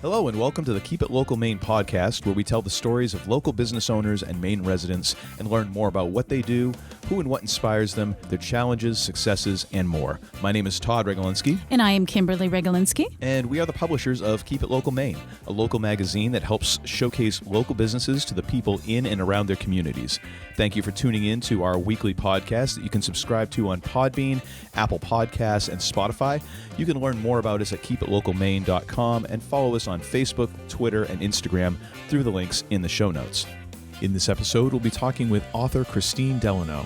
Hello and welcome to the Keep It Local Maine podcast, where we tell the stories of local business owners and Maine residents and learn more about what they do, who and what inspires them, their challenges, successes, and more. My name is Todd Regalinski. And I am Kimberly Regalinski. And we are the publishers of Keep It Local Maine, a local magazine that helps showcase local businesses to the people in and around their communities. Thank you for tuning in to our weekly podcast that you can subscribe to on Podbean, Apple Podcasts, and Spotify. You can learn more about us at keepitLocalMaine.com and follow us on Facebook, Twitter, and Instagram through the links in the show notes. In this episode, we'll be talking with author Kristine Delano.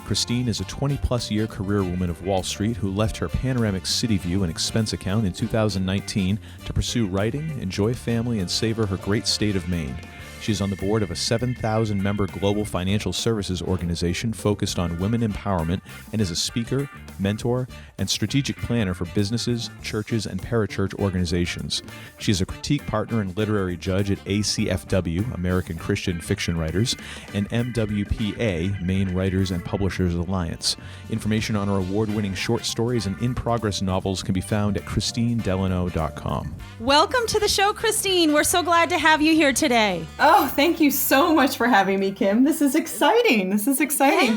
Kristine is a 20-plus year career woman of Wall Street who left her panoramic city view and expense account in 2019 to pursue writing, enjoy family, and savor her great state of Maine. She's on the board of a 7,000-member global financial services organization focused on women empowerment and is a speaker, mentor, and strategic planner for businesses, churches, and parachurch organizations. She is a critique partner and literary judge at ACFW, American Christian Fiction Writers, and MWPA, Maine Writers and Publishers Alliance. Information on her award-winning short stories and in-progress novels can be found at KristineDelano.com. Welcome to the show, Kristine. We're so glad to have you here today. Oh, thank you so much for having me, Kim. This is exciting. Yes.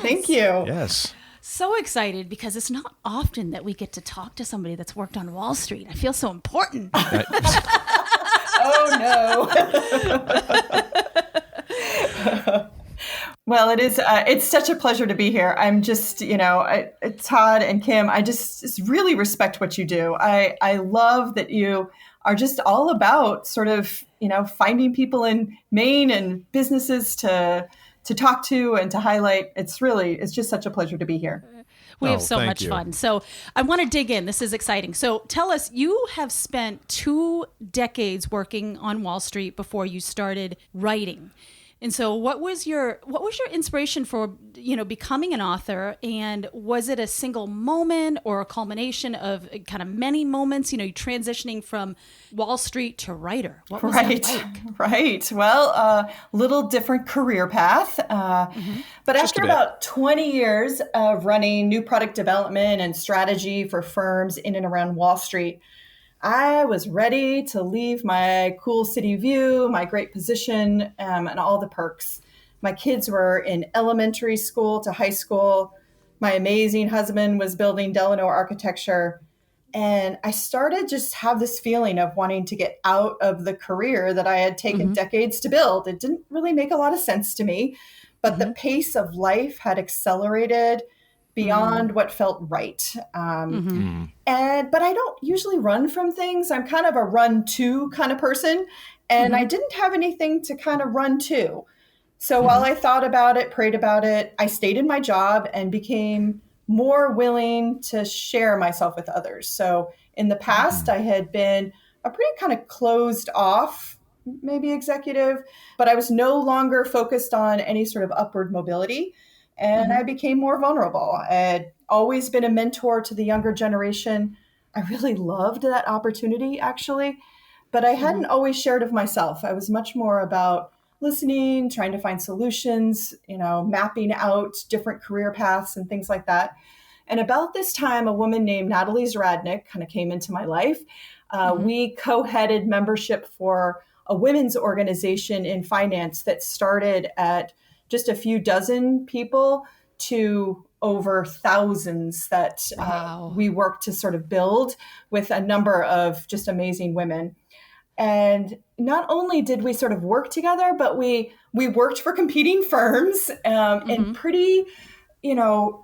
Thank you. Yes. So excited because it's not often that we get to talk to somebody that's worked on Wall Street. I feel so important. Oh, no. Well, it is. It's such a pleasure to be here. I'm just, Todd and Kim, I just really respect what you do. I love that you are just all about sort of, finding people in Maine and businesses to talk to and to highlight. It's just such a pleasure to be here. We have so much fun. So I want to dig in. This is exciting. So tell us, you have spent 2 decades working on Wall Street before you started writing. And so what was your inspiration for, becoming an author? And was it a single moment or a culmination of kind of many moments, transitioning from Wall Street to writer? What was that like? Right. Well, little different career path. But after about 20 years of running new product development and strategy for firms in and around Wall Street, I was ready to leave my cool city view, my great position, and all the perks. My kids were in elementary school to high school. My amazing husband was building Delano architecture. And I started just have this feeling of wanting to get out of the career that I had taken decades to build. It didn't really make a lot of sense to me, but the pace of life had accelerated beyond what felt right. But I don't usually run from things. I'm kind of a run to kind of person. And I didn't have anything to kind of run to. So while I thought about it, prayed about it, I stayed in my job and became more willing to share myself with others. So in the past, I had been a pretty kind of closed off, maybe executive, but I was no longer focused on any sort of upward mobility. And I became more vulnerable. I had always been a mentor to the younger generation. I really loved that opportunity, actually, but I hadn't always shared of myself. I was much more about listening, trying to find solutions, mapping out different career paths and things like that. And about this time, a woman named Natalie Zradnik kind of came into my life. We co-headed membership for a women's organization in finance that started at just a few dozen people to over thousands that we worked to sort of build with a number of just amazing women. And not only did we sort of work together, but we worked for competing firms in pretty,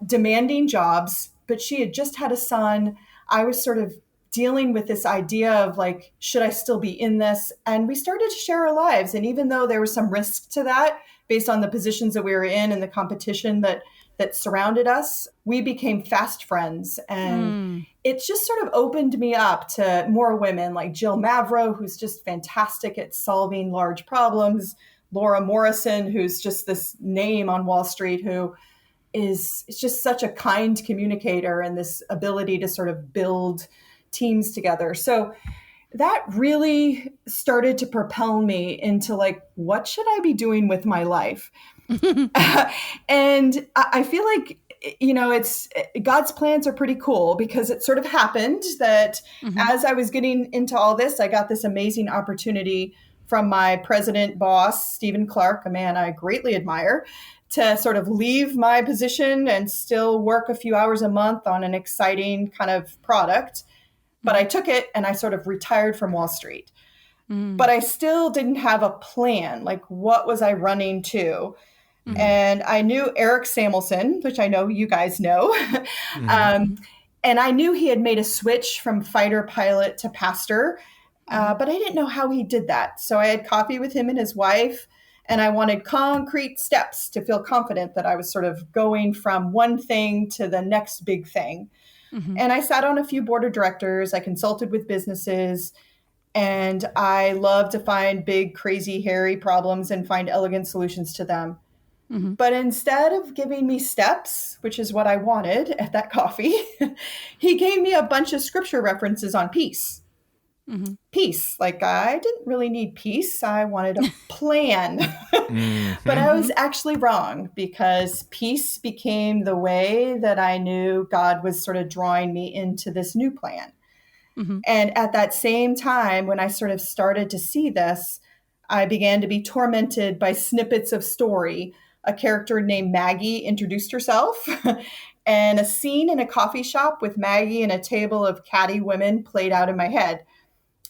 demanding jobs. But she had just had a son. I was sort of dealing with this idea of like, should I still be in this? And we started to share our lives. And even though there was some risk to that, based on the positions that we were in and the competition that surrounded us, we became fast friends. And it just sort of opened me up to more women like Jill Mavro, who's just fantastic at solving large problems, Laura Morrison, who's just this name on Wall Street, who is just such a kind communicator and this ability to sort of build teams together. So that really started to propel me into like, what should I be doing with my life? And I feel like, it's God's plans are pretty cool, because it sort of happened that as I was getting into all this, I got this amazing opportunity from my president boss, Stephen Clark, a man I greatly admire, to sort of leave my position and still work a few hours a month on an exciting kind of product. But I took it and I sort of retired from Wall Street. But I still didn't have a plan. Like, what was I running to? And I knew Eric Samuelson, which I know you guys know. And I knew he had made a switch from fighter pilot to pastor, but I didn't know how he did that. So I had coffee with him and his wife, and I wanted concrete steps to feel confident that I was sort of going from one thing to the next big thing. And I sat on a few board of directors. I consulted with businesses. And I love to find big, crazy, hairy problems and find elegant solutions to them. But instead of giving me steps, which is what I wanted at that coffee, he gave me a bunch of scripture references on peace. Peace. Like, I didn't really need peace. I wanted a plan. But I was actually wrong, because peace became the way that I knew God was sort of drawing me into this new plan. And at that same time, when I sort of started to see this, I began to be tormented by snippets of story. A character named Maggie introduced herself, and a scene in a coffee shop with Maggie and a table of catty women played out in my head.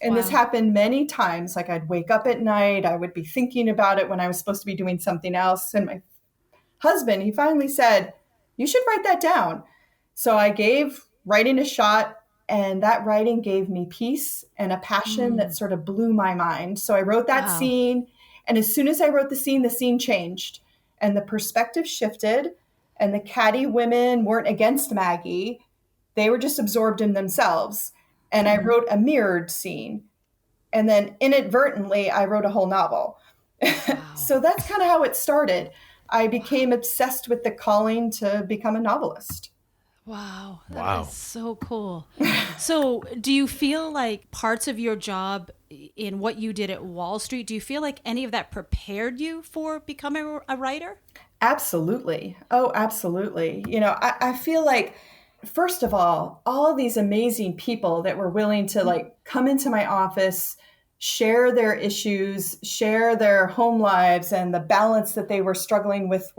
And this happened many times. Like, I'd wake up at night, I would be thinking about it when I was supposed to be doing something else. And my husband, he finally said, "You should write that down." So I gave writing a shot. And that writing gave me peace and a passion that sort of blew my mind. So I wrote that scene. And as soon as I wrote the scene changed. And the perspective shifted. And the catty women weren't against Maggie. They were just absorbed in themselves. And I wrote a mirrored scene. And then inadvertently, I wrote a whole novel. So that's kind of how it started. I became obsessed with the calling to become a novelist. Wow. That is so cool. So do you feel like parts of your job in what you did at Wall Street, do you feel like any of that prepared you for becoming a writer? Absolutely. Oh, absolutely. I feel like, first of all these amazing people that were willing to like come into my office, share their issues, share their home lives and the balance that they were struggling with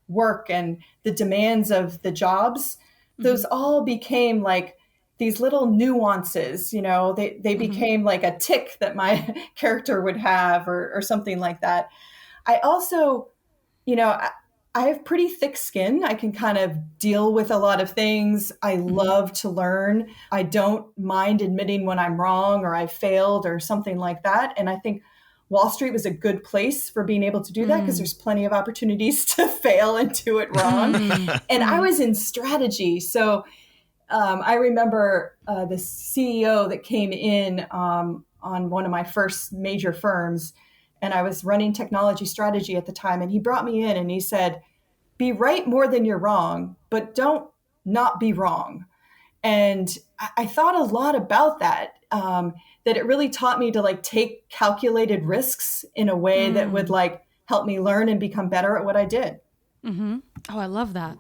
work and the demands of the jobs. Those all became like these little nuances, they became like a tick that my character would have or something like that. I also, I have pretty thick skin. I can kind of deal with a lot of things. I love to learn. I don't mind admitting when I'm wrong or I failed or something like that. And I think Wall Street was a good place for being able to do that, because there's plenty of opportunities to fail and do it wrong. And I was in strategy. So I remember the CEO that came in on one of my first major firms, and I was running technology strategy at the time. And he brought me in and he said, "Be right more than you're wrong, but don't not be wrong." And I thought a lot about that. That it really taught me to like take calculated risks in a way that would like help me learn and become better at what I did. Oh, I love that.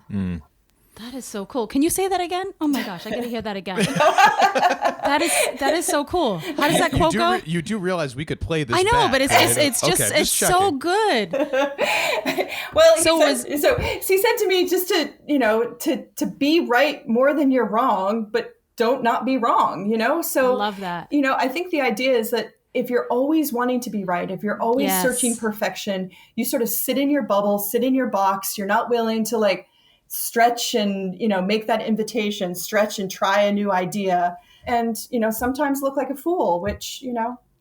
That is so cool. Can you say that again? Oh my gosh, I got to hear that again. That is so cool. How does that quote go? You do realize we could play this. I know, back. but it's so good. Well, he said to me just to be right more than you're wrong, but don't not be wrong, So I love that. I think the idea is that if you're always wanting to be right, if you're always searching perfection, you sort of sit in your bubble, sit in your box. You're not willing to like stretch and, make that invitation, stretch and try a new idea. And, sometimes look like a fool, which,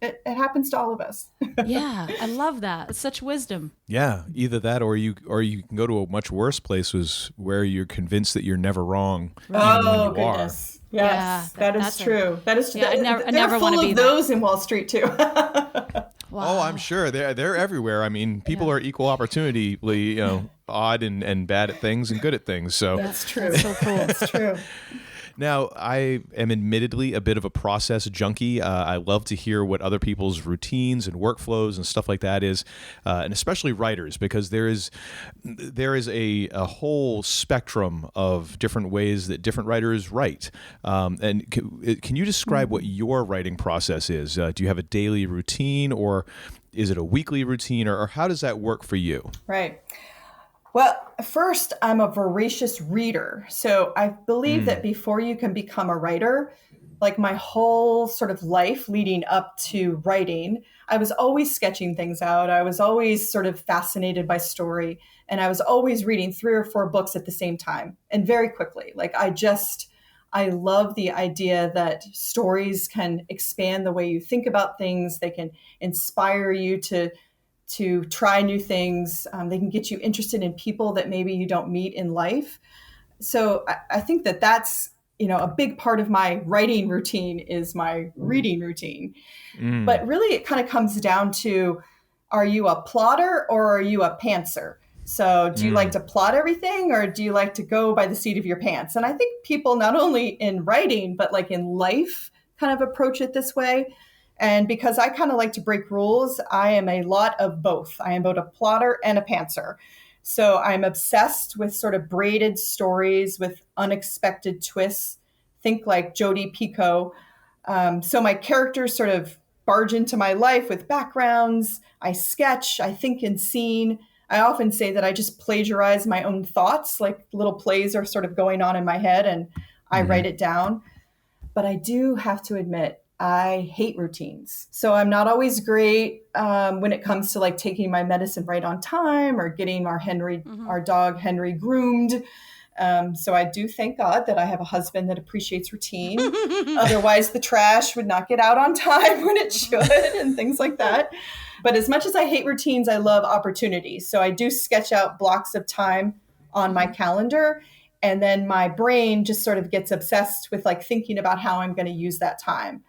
it happens to all of us. Yeah, I love that. It's such wisdom. Yeah, either that or you can go to a much worse place where you're convinced that you're never wrong. Oh, goodness. Yes, that is true. That is true. Yeah, I never want to be those in Wall Street too. Wow. Oh, I'm sure they're everywhere. I mean, people are equal opportunity, odd and bad at things and good at things. So that's true. That's so cool. That's true. Now, I am admittedly a bit of a process junkie. I love to hear what other people's routines and workflows and stuff like that is, and especially writers, because there is a whole spectrum of different ways that different writers write. And can you describe what your writing process is? Do you have a daily routine, or is it a weekly routine, or how does that work for you? Right. Well, first, I'm a voracious reader. So I believe that before you can become a writer, like my whole sort of life leading up to writing, I was always sketching things out. I was always sort of fascinated by story. And I was always reading 3 or 4 books at the same time and very quickly. Like I love the idea that stories can expand the way you think about things. They can inspire you to try new things. They can get you interested in people that maybe you don't meet in life. So I think that that's, a big part of my writing routine is my reading routine. But really it kind of comes down to, are you a plotter or are you a pantser? So do you like to plot everything, or do you like to go by the seat of your pants? And I think people not only in writing, but like in life kind of approach it this way. And because I kind of like to break rules, I am a lot of both. I am both a plotter and a pantser. So I'm obsessed with sort of braided stories with unexpected twists. Think like Jodi Picoult. So my characters sort of barge into my life with backgrounds. I sketch, I think in scene. I often say that I just plagiarize my own thoughts, like little plays are sort of going on in my head and I write it down. But I do have to admit, I hate routines. So I'm not always great when it comes to like taking my medicine right on time or getting our dog Henry groomed. So I do thank God that I have a husband that appreciates routine. Otherwise, the trash would not get out on time when it should and things like that. But as much as I hate routines, I love opportunities. So I do sketch out blocks of time on my calendar. And then my brain just sort of gets obsessed with like thinking about how I'm going to use that time.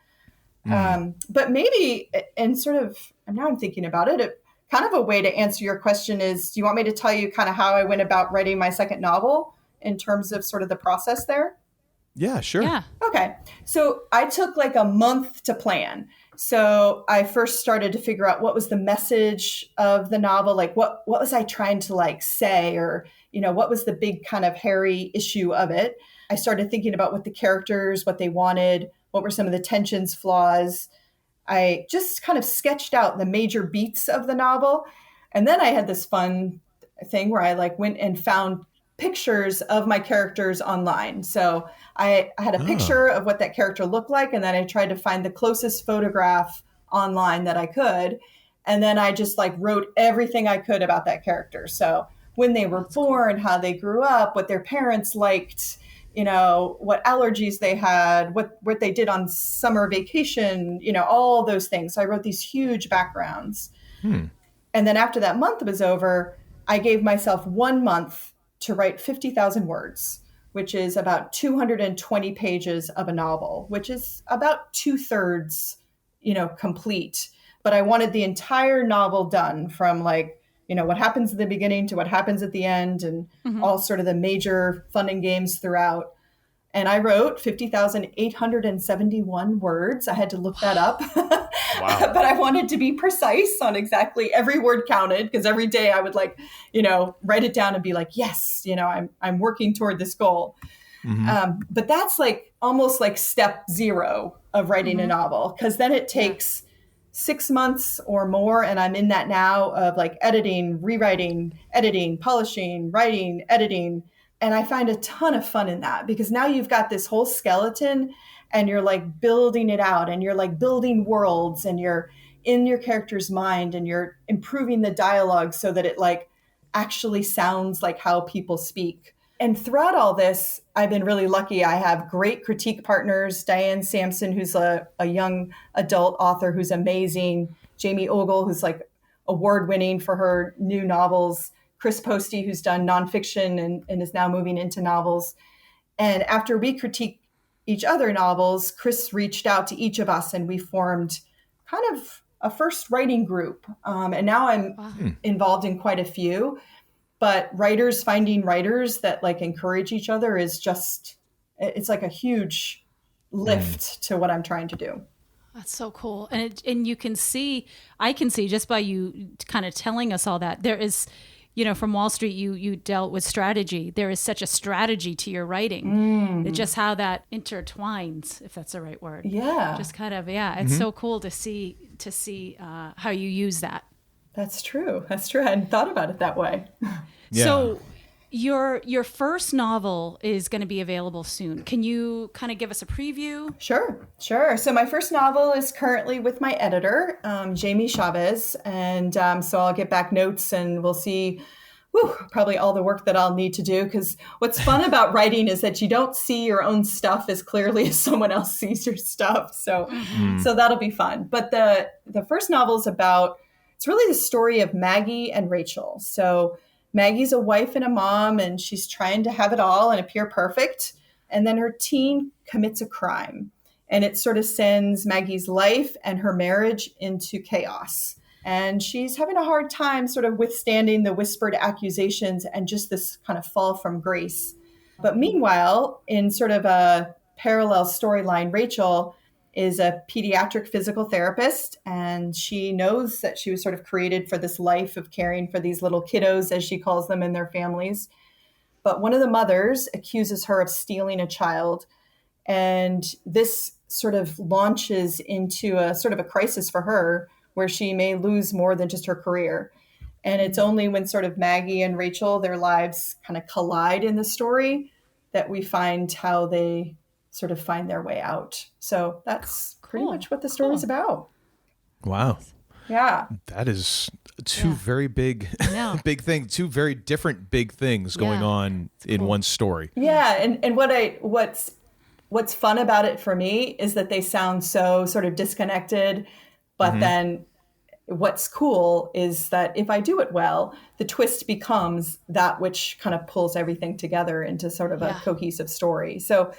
But maybe, and sort of, and now I'm thinking about it, kind of a way to answer your question is, do you want me to tell you kind of how I went about writing my second novel in terms of sort of the process there? Yeah, sure. Yeah. Okay. So I took like a month to plan. So I first started to figure out what was the message of the novel, like what was I trying to like say, or, what was the big kind of hairy issue of it. I started thinking about what the characters, what they wanted, what were some of the tensions, flaws. I just kind of sketched out the major beats of the novel. And then I had this fun thing where I like went and found pictures of my characters online. So I had a picture of what that character looked like. And then I tried to find the closest photograph online that I could. And then I just like wrote everything I could about that character. So when they were born, how they grew up, what their parents liked, what allergies they had, what they did on summer vacation, all those things. So I wrote these huge backgrounds. And then after that month was over, I gave myself 1 month to write 50,000 words, which is about 220 pages of a novel, which is about 2/3, complete. But I wanted the entire novel done from like, what happens at the beginning to what happens at the end and all sort of the major fun and games throughout. And I wrote 50,871 words. I had to look that up. Wow. But I wanted to be precise on exactly every word counted, because every day I would like, write it down and be like, yes, I'm working toward this goal. But that's like almost like step 0 of writing a novel, because then it takes 6 months or more. And I'm in that now of like editing, rewriting, editing, polishing, writing, editing. And I find a ton of fun in that, because now you've got this whole skeleton and you're like building it out and you're like building worlds and you're in your character's mind and you're improving the dialogue so that it like actually sounds like how people speak. And throughout all this, I've been really lucky. I have great critique partners, Diane Sampson, who's a young adult author who's amazing, Jamie Ogle, who's like award-winning for her new novels, Chris Posty, who's done nonfiction and is now moving into novels. And after we critique each other novels, Chris reached out to each of us and we formed kind of a first writing group. And now I'm involved in quite a few. But finding writers that like encourage each other is just it's like a huge lift to what I'm trying to do. That's so cool. And you can see, I can see just by you kind of telling us all that there is, from Wall Street, you dealt with strategy. There is such a strategy to your writing. It's just how that intertwines, if that's the right word. Yeah. Just kind of, it's so cool to see how you use that. That's true. I hadn't thought about it that way. Yeah. So your first novel is going to be available soon. Can you kind of give us a preview? Sure. So my first novel is currently with my editor, Jamie Chavez. And so I'll get back notes and we'll see probably all the work that I'll need to do. Because what's fun about writing is that you don't see your own stuff as clearly as someone else sees your stuff. So that'll be fun. But the first novel is it's really the story of Maggie and Rachel. So Maggie's a wife and a mom, and she's trying to have it all and appear perfect. And then her teen commits a crime, and it sort of sends Maggie's life and her marriage into chaos. And she's having a hard time sort of withstanding the whispered accusations and just this kind of fall from grace. But meanwhile, in sort of a parallel storyline, Rachel is a pediatric physical therapist, and she knows that she was sort of created for this life of caring for these little kiddos, as she calls them, and their families. But one of the mothers accuses her of stealing a child, and this sort of launches into a sort of a crisis for her, where she may lose more than just her career. And it's only when sort of Maggie and Rachel, their lives kind of collide in the story, that we find how they sort of find their way out. So that's pretty much what the story's about. Wow. Yeah. That is two very big things, two very different big things going on in one story. Yeah. And what's fun about it for me is that they sound so sort of disconnected, but then what's cool is that if I do it well, the twist becomes that which kind of pulls everything together into sort of a cohesive story. So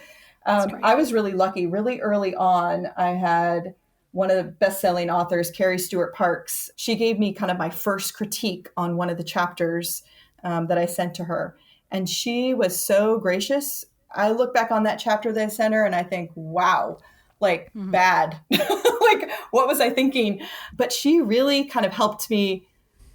I was really lucky. Really early on, I had one of the best-selling authors, Carrie Stewart Parks. She gave me kind of my first critique on one of the chapters that I sent to her. And she was so gracious. I look back on that chapter that I sent her and I think, wow, like bad. Like, what was I thinking? But she really kind of helped me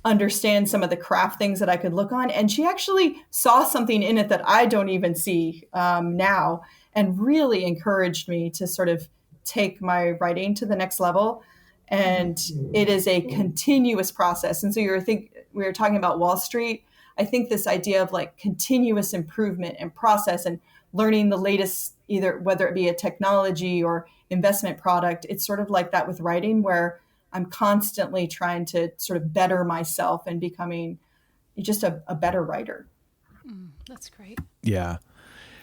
understand some of the craft things that I could look on. And she actually saw something in it that I don't even see now, and really encouraged me to sort of take my writing to the next level. And it is a continuous process. And so we were talking about Wall Street. I think this idea of like continuous improvement and process and learning the latest, either whether it be a technology or investment product, it's sort of like that with writing, where I'm constantly trying to sort of better myself and becoming just a better writer. That's great. Yeah.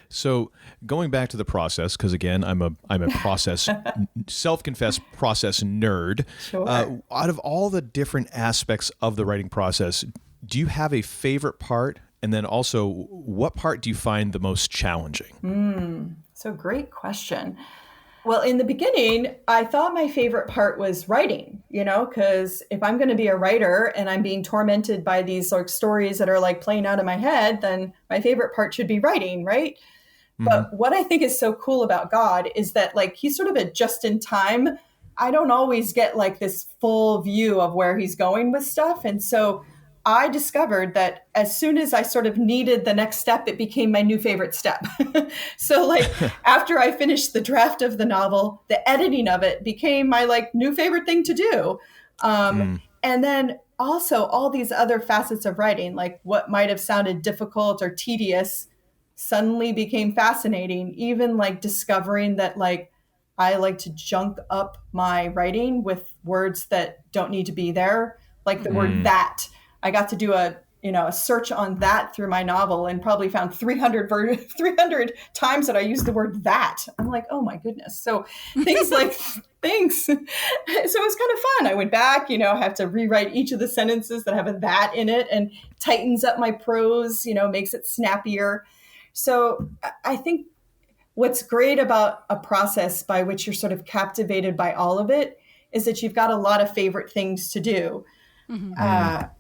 So going back to the process, because again, I'm a process, self-confessed process nerd. Sure. Out of all the different aspects of the writing process, do you have a favorite part? And then also, what part do you find the most challenging? So great question. Well, in the beginning, I thought my favorite part was writing, because if I'm going to be a writer and I'm being tormented by these like stories that are like playing out in my head, then my favorite part should be writing, right? But what I think is so cool about God is that like he's sort of a just in time. I don't always get like this full view of where he's going with stuff. And so I discovered that as soon as I sort of needed the next step, it became my new favorite step. So like after I finished the draft of the novel, the editing of it became my like new favorite thing to do. And then also all these other facets of writing, like what might have sounded difficult or tedious suddenly became fascinating. Even like discovering that like I like to junk up my writing with words that don't need to be there, like the word that. I got to do a search on that through my novel and probably found 300 times that I used the word that. I'm like, oh my goodness. So things like things. So it was kind of fun. I went back, have to rewrite each of the sentences that have a that in it and tightens up my prose, makes it snappier. So I think what's great about a process by which you're sort of captivated by all of it is that you've got a lot of favorite things to do.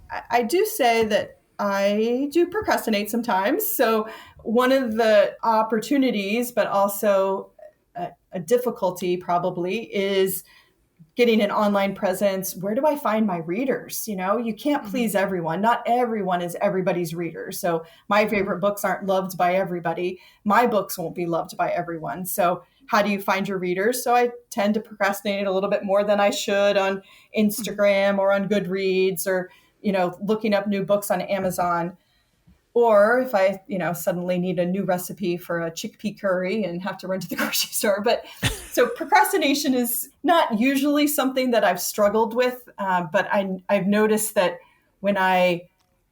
I do say that I do procrastinate sometimes. So one of the opportunities, but also a difficulty probably, is getting an online presence. Where do I find my readers? You can't please everyone. Not everyone is everybody's reader. So my favorite books aren't loved by everybody. My books won't be loved by everyone. So how do you find your readers? So I tend to procrastinate a little bit more than I should on Instagram or on Goodreads, or, looking up new books on Amazon. Or if I, suddenly need a new recipe for a chickpea curry and have to run to the grocery store. But so procrastination is not usually something that I've struggled with. But I've noticed that when I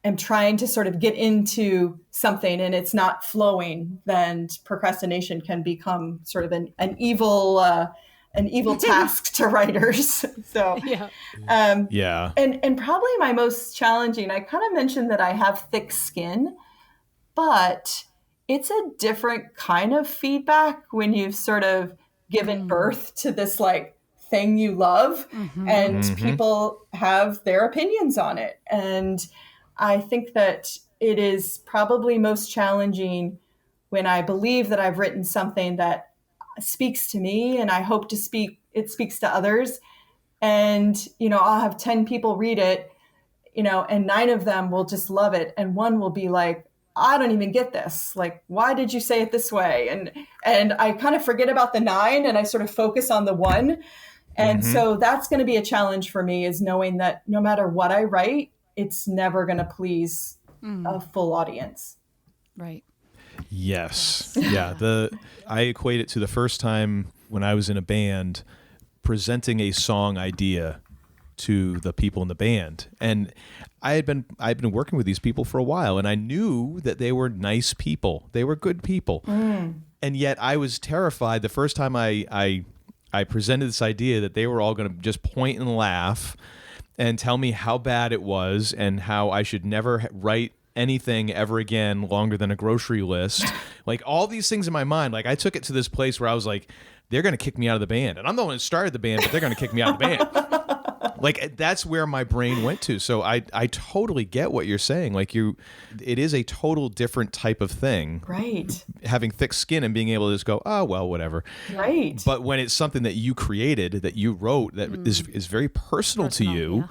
am trying to sort of get into something and it's not flowing, then procrastination can become sort of an evil task to writers. So, And probably my most challenging, I kind of mentioned that I have thick skin, but it's a different kind of feedback when you've sort of given birth to this thing you love, and people have their opinions on it. And I think that it is probably most challenging when I believe that I've written something that speaks to me, and I hope it speaks to others. And, I'll have 10 people read it, and 9 of them will just love it. And one will be like, I don't even get this. Why did you say it this way? And I kind of forget about the 9 and I sort of focus on the 1. And so that's going to be a challenge for me, is knowing that no matter what I write, it's never going to please a full audience. Right. Yes. Yeah. I equate it to the first time when I was in a band presenting a song idea to the people in the band. And I'd been working with these people for a while, and I knew that they were nice people. They were good people. And yet I was terrified the first time I presented this idea that they were all going to just point and laugh and tell me how bad it was and how I should never write anything ever again longer than a grocery list. All these things in my mind. I took it to this place where I was like, they're going to kick me out of the band. And I'm the one who started the band, but they're going to kick me out of the band. That's where my brain went to. So I totally get what you're saying. It is a total different type of thing. Right. Having thick skin and being able to just go, oh, well, whatever. Right. But when it's something that you created, that you wrote, that is very personal to you. Yeah.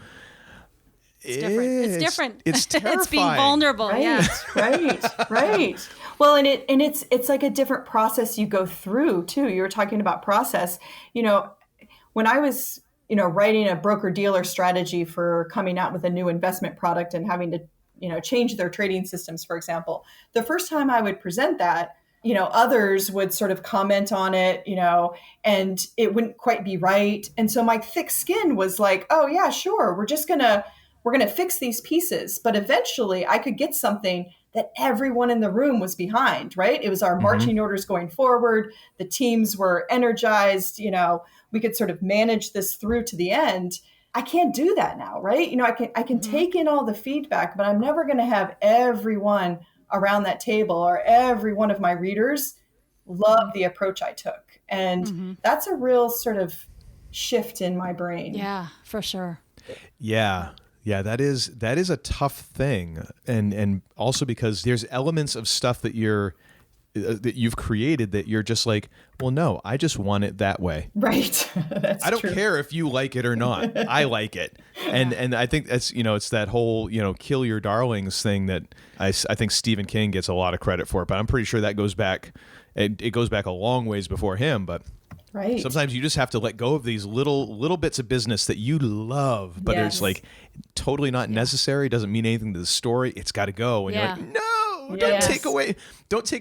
It's different. It's terrifying. It's being vulnerable. Right, Yeah. right. Well, and it's like a different process you go through too. You were talking about process. When I was, writing a broker dealer strategy for coming out with a new investment product and having to, change their trading systems, for example, the first time I would present that, others would sort of comment on it, and it wouldn't quite be right. And so my thick skin was like, oh yeah, sure. We're going to fix these pieces. But eventually I could get something that everyone in the room was behind, right? It was our marching orders going forward. The teams were energized. We could sort of manage this through to the end. I can't do that now, right? I can take in all the feedback, but I'm never going to have everyone around that table or every one of my readers love the approach I took. And that's a real sort of shift in my brain. Yeah, for sure. Yeah. Yeah, that is a tough thing, and also because there's elements of stuff that you've created that you're just like, well, no, I just want it that way. Right. That's I don't true. care if you like it or not. I like it, and I think that's it's that whole kill your darlings thing that I think Stephen King gets a lot of credit for, but I'm pretty sure that goes back. It goes back a long ways before him, but. Right. Sometimes you just have to let go of these little bits of business that you love, but it's totally not necessary. Doesn't mean anything to the story. It's got to go, and you're like, no, don't take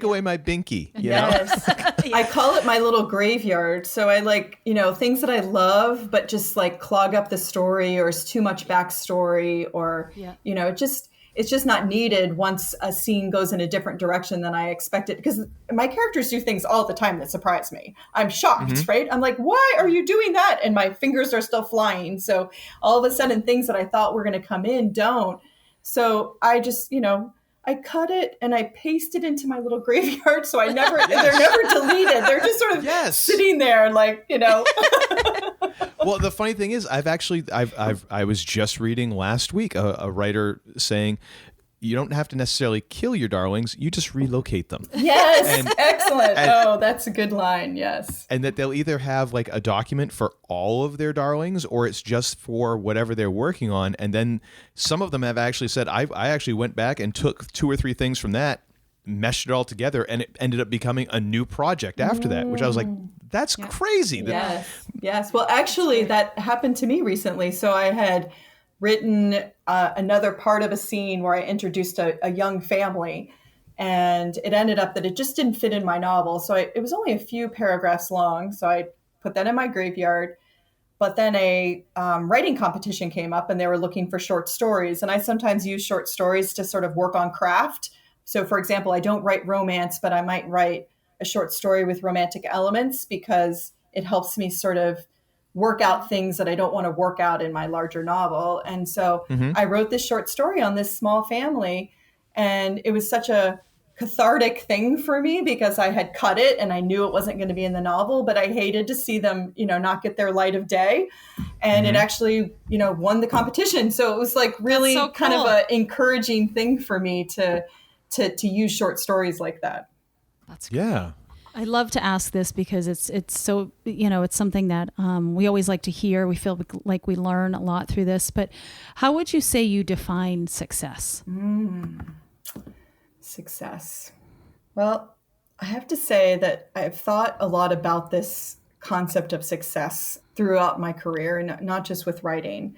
away my binky. Yes. I call it my little graveyard. So I things that I love, but just clog up the story, or is too much backstory, or it's just not needed once a scene goes in a different direction than I expected. Because my characters do things all the time that surprise me. I'm shocked, right? I'm like, why are you doing that? And my fingers are still flying. So all of a sudden, things that I thought were going to come in don't. So I just, I cut it and I paste it into my little graveyard. So they're never deleted. They're just sort of sitting there Well, the funny thing is, I was just reading last week a writer saying, you don't have to necessarily kill your darlings. You just relocate them. Yes. Excellent. That's a good line. Yes. And that they'll either have like a document for all of their darlings, or it's just for whatever they're working on. And then some of them have actually said, I actually went back and took 2 or 3 things from that, meshed it all together, and it ended up becoming a new project after that, which I was like, that's crazy. Yes. Well, actually, that happened to me recently. So I had written another part of a scene where I introduced a young family, and it ended up that it just didn't fit in my novel. So it was only a few paragraphs long. So I put that in my graveyard. But then a writing competition came up, and they were looking for short stories. And I sometimes use short stories to sort of work on craft. So, for example, I don't write romance, but I might write a short story with romantic elements because it helps me sort of work out things that I don't want to work out in my larger novel. And so I wrote this short story on this small family, and it was such a cathartic thing for me because I had cut it and I knew it wasn't going to be in the novel, but I hated to see them, not get their light of day. And it actually, won the competition. So it was like really kind of an encouraging thing for me to use short stories like that. That's great. Yeah. I love to ask this because it's so, it's something that we always like to hear. We feel like we learn a lot through this, but how would you say you define success? Success. Well, I have to say that I've thought a lot about this concept of success throughout my career, and not just with writing.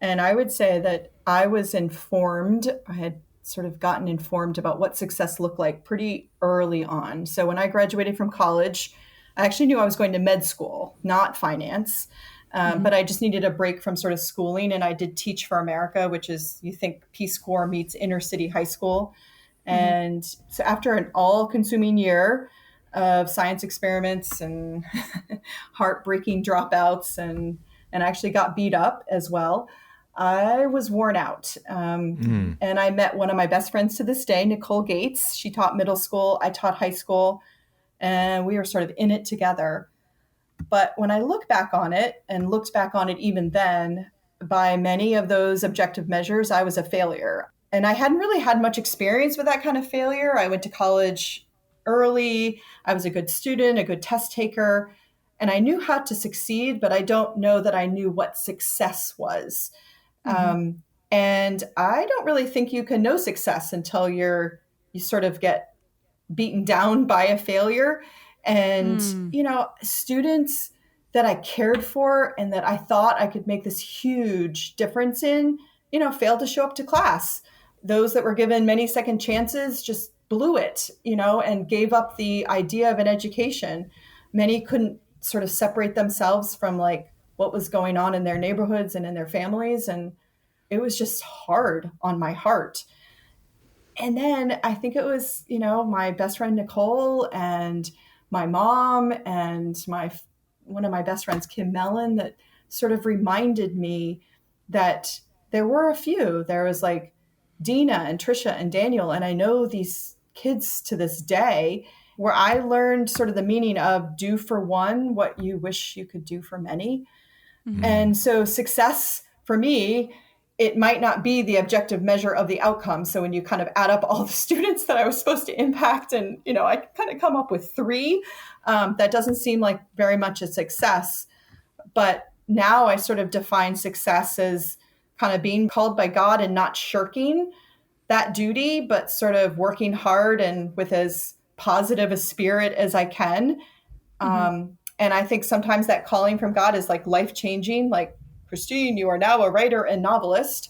And I would say that I was informed, I had sort of gotten informed about what success looked like pretty early on. So when I graduated from college, I actually knew I was going to med school, not finance. But I just needed a break from sort of schooling. And I did Teach for America, which is, you think Peace Corps meets inner city high school. And so after an all-consuming year of science experiments and heartbreaking dropouts and actually got beat up as well, I was worn out. And I met one of my best friends to this day, Nicole Gates. She taught middle school. I taught high school. And we were sort of in it together. But when I look back on it, and looked back on it even then, by many of those objective measures, I was a failure. And I hadn't really had much experience with that kind of failure. I went to college early. I was a good student, a good test taker, and I knew how to succeed, but I don't know that I knew what success was. And I don't really think you can know success until you sort of get beaten down by a failure. And, students that I cared for and that I thought I could make this huge difference in, failed to show up to class. Those that were given many second chances just blew it, and gave up the idea of an education. Many couldn't sort of separate themselves from like what was going on in their neighborhoods and in their families. And it was just hard on my heart. And then I think it was, my best friend, Nicole, and my mom, and one of my best friends, Kim Mellon, that sort of reminded me that there were a few. There was like Dina and Trisha and Daniel. And I know these kids to this day, where I learned sort of the meaning of do for one what you wish you could do for many. And so success for me, it might not be the objective measure of the outcome. So when you kind of add up all the students that I was supposed to impact, and, I kind of come up with 3, that doesn't seem like very much a success. But now I sort of define success as kind of being called by God and not shirking that duty, but sort of working hard and with as positive a spirit as I can. And I think sometimes that calling from God is like life-changing, like, Kristine, you are now a writer and novelist.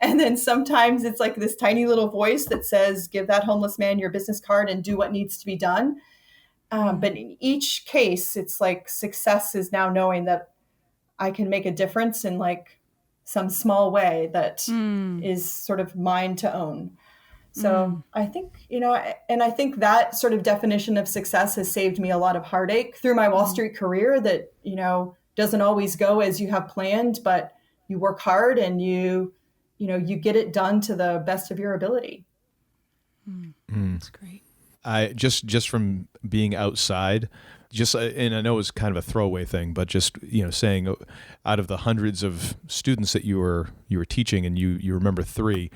And then sometimes it's like this tiny little voice that says, give that homeless man your business card and do what needs to be done. But in each case, it's like success is now knowing that I can make a difference in like some small way that is sort of mine to own. So I think, and I think that sort of definition of success has saved me a lot of heartache through my Wall Street career that, doesn't always go as you have planned, but you work hard and you get it done to the best of your ability. That's great. I just from being outside, and I know it was kind of a throwaway thing, but just, saying out of the hundreds of students that you were teaching and you remember 3,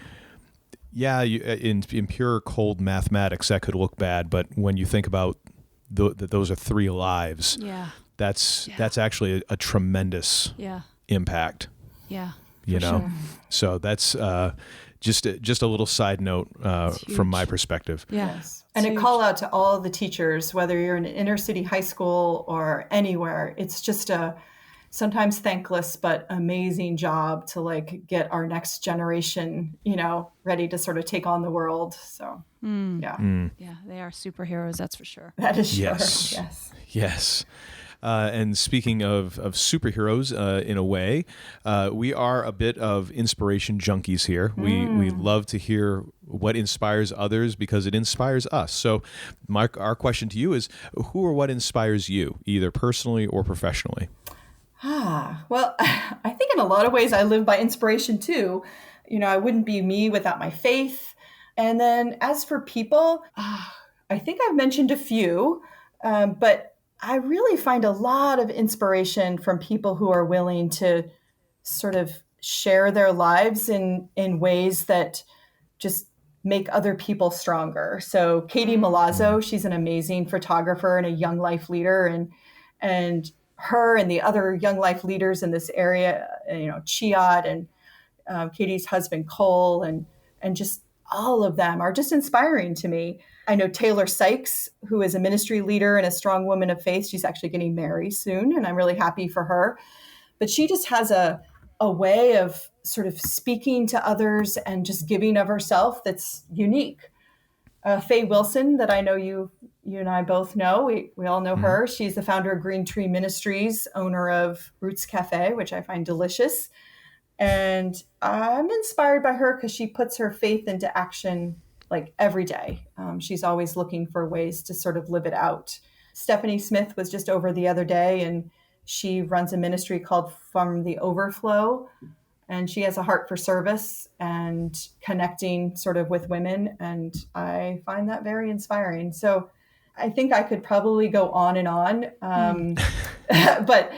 Yeah, in pure cold mathematics, that could look bad, but when you think about that those are 3 lives, that's actually a tremendous impact. Yeah, you know. Sure. So that's just a little side note from my perspective. Yes. And a call out to all the teachers, whether you're in an inner city high school or anywhere. It's just a sometimes thankless but amazing job to like get our next generation, ready to sort of take on the world. So yeah, they are superheroes, that's for sure. That is sure. Yes. And speaking of superheroes, in a way, we are a bit of inspiration junkies here. We love to hear what inspires others because it inspires us. So our question to you is, who or what inspires you, either personally or professionally? Well, I think in a lot of ways I live by inspiration too. I wouldn't be me without my faith. And then as for people, I think I've mentioned a few, but I really find a lot of inspiration from people who are willing to sort of share their lives in ways that just make other people stronger. So Katie Milazzo, she's an amazing photographer and a young life leader, and her and the other young life leaders in this area, Chiat and Katie's husband Cole, and just all of them are just inspiring to me. I know Taylor Sykes, who is a ministry leader and a strong woman of faith. She's actually getting married soon, and I'm really happy for her. But she just has a way of sort of speaking to others and just giving of herself that's unique. Faye Wilson, that I know you and I both know. We all know her. She's the founder of Green Tree Ministries, owner of Roots Cafe, which I find delicious. And I'm inspired by her because she puts her faith into action like every day. She's always looking for ways to sort of live it out. Stephanie Smith was just over the other day, and she runs a ministry called From the Overflow. And she has a heart for service and connecting sort of with women. And I find that very inspiring. So I think I could probably go on and on. But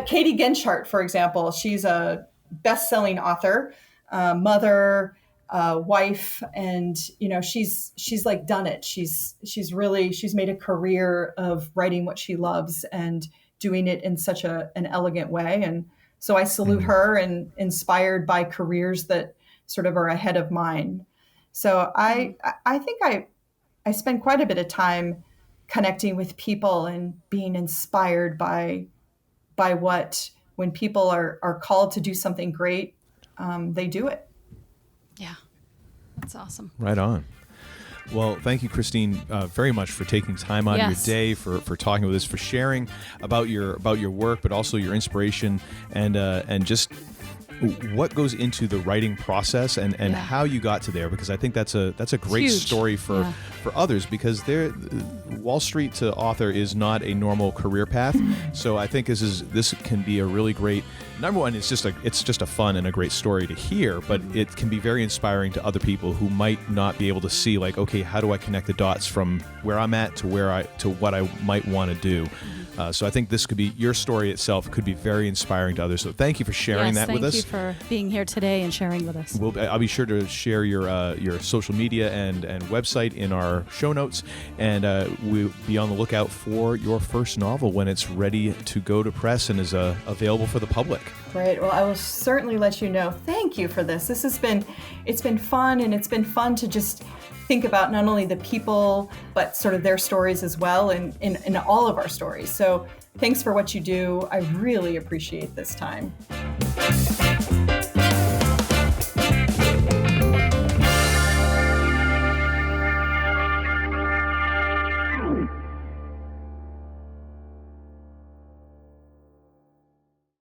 Katie Genshart, for example, she's a best-selling author, mother, wife, and she's like done it. She's made a career of writing what she loves and doing it in such an elegant way. And so I salute her, and inspired by careers that sort of are ahead of mine. So I think I spend quite a bit of time connecting with people and being inspired by what, when people are called to do something great, they do it. Yeah, that's awesome. Right on. Well, thank you, Kristine, very much for taking time out of your day, for talking with us, for sharing about your work, but also your inspiration and just what goes into the writing process and how you got to there, because I think that's a great story for others, because Wall Street to author is not a normal career path. So I think this can be a really great, number one, it's just a fun and a great story to hear, but it can be very inspiring to other people who might not be able to see, like, okay, how do I connect the dots from where I'm at to what I might want to do. So I think this could be, your story itself could be very inspiring to others. So thank you for sharing that with us. Thank you for being here today and sharing with us. I'll be sure to share your social media and website in our show notes, and we'll be on the lookout for your first novel when it's ready to go to press and is available for the public. Great. Well, I will certainly let you know. Thank you for this. It's been fun, and it's been fun to just think about not only the people, but sort of their stories as well, and in all of our stories. So thanks for what you do. I really appreciate this time.